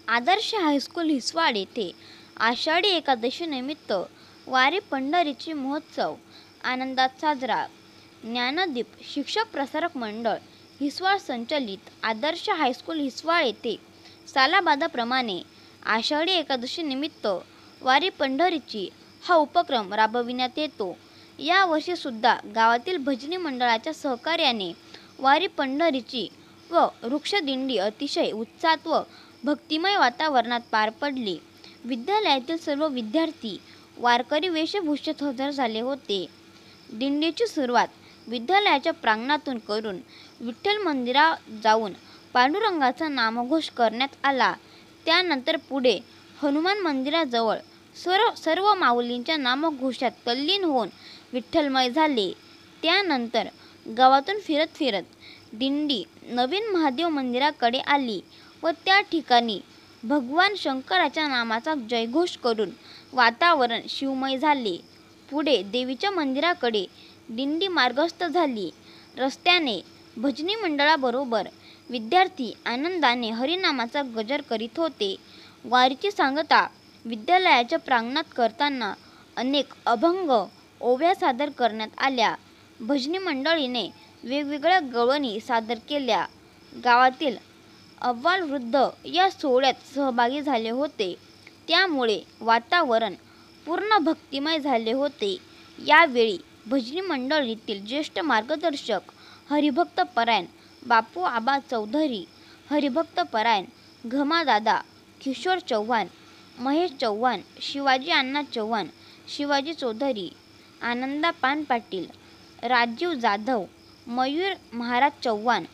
आदर्श high school हिसवाड येथे आषाढी एकादशी निमित्त वारी पंढरीची महोत्सव आनंदात साजरा। ज्ञानदीप शिक्षक प्रसारक मंडळ हिसवाड संचलित आदर्श हायस्कूल हिसवाड येथे सालाबादाप्रमाणे आषाढी एकादशी निमित्त वारी पंढरीची हा उपक्रम राबविण्यात येतो। या वर्षी सुद्धा गावातील भजनी मंडळाच्या सहकार्याने वारी पंढरीची व वृक्षदिंडी अतिशय उत्साहात व भक्तिमय वातावरणात पार पडली। विद्यालयातील सर्व विद्यार्थी वारकरी वेशभूषेत हजर झाले होते। दिंडीची सुरुवात विद्यालयाच्या प्रांगणातून करून विठ्ठल मंदिरात जाऊन पांडुरंगाचा नामघोष करण्यात आला। त्यानंतर पुढे हनुमान मंदिराजवळ सर्व माऊलींच्या नामघोषात तल्लीन होऊन विठ्ठलमय झाले। त्यानंतर गावातून फिरत दिंडी नवीन महादेव मंदिराकडे आली व त्या ठिकाणी भगवान शंकराच्या नामाचा जयघोष करून वातावरण शिवमय झाले। पुढे देवीच्या मंदिराकडे दिंडी मार्गस्थ झाली। रस्त्याने भजनी मंडळाबरोबर विद्यार्थी आनंदाने हरिनामाचा गजर करीत होते। वारीची सांगता विद्यालयाच्या प्रांगणात करताना अनेक अभंग ओव्या सादर करण्यात आल्या। भजनी मंडळीने वेगवेगळ्या गवळणी सादर केल्या। गावातील अव्वाल वृद्ध या सोहळ्यात सहभागी झाले होते, त्यामुळे वातावरण पूर्ण भक्तिमय झाले होते। यावेळी भजनी मंडळीतील ज्येष्ठ मार्गदर्शक हरिभक्त परायण बापू आबा चौधरी, हरिभक्त परायण घमादादा, किशोर चव्हाण, महेश चव्हाण, शिवाजी अण्णा चव्हाण, शिवाजी चौधरी, आनंदा पान पाटील, राजीव जाधव, मयूर महाराज चव्हाण,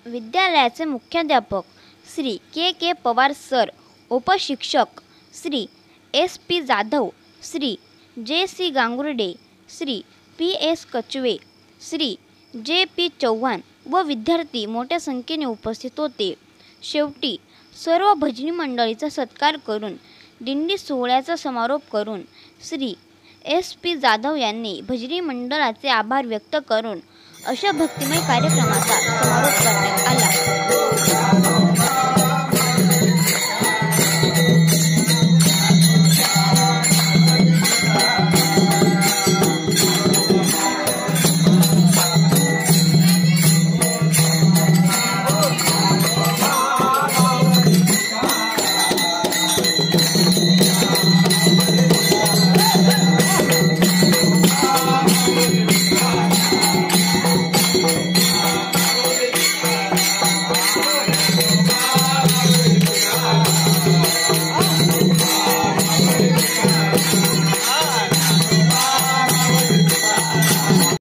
विद्यालयाचे मुख्याध्यापक श्री के पवार सर, उपशिक्षक Shri SP Jadhav, Shri JC Gangurde, Shri PS Kachave, Shri JP Chavan व विद्यार्थी मोठ्या संख्येने उपस्थित होते। शेवटी सर्व भजनी मंडळीचा सत्कार करून दिंडी सोहळ्याचा समारोप करून श्री SP जाधव यांनी भजनी मंडळाचे आभार व्यक्त करून अशा भक्तिमय कार्यक्रमाचा समारोप करण्यात आला।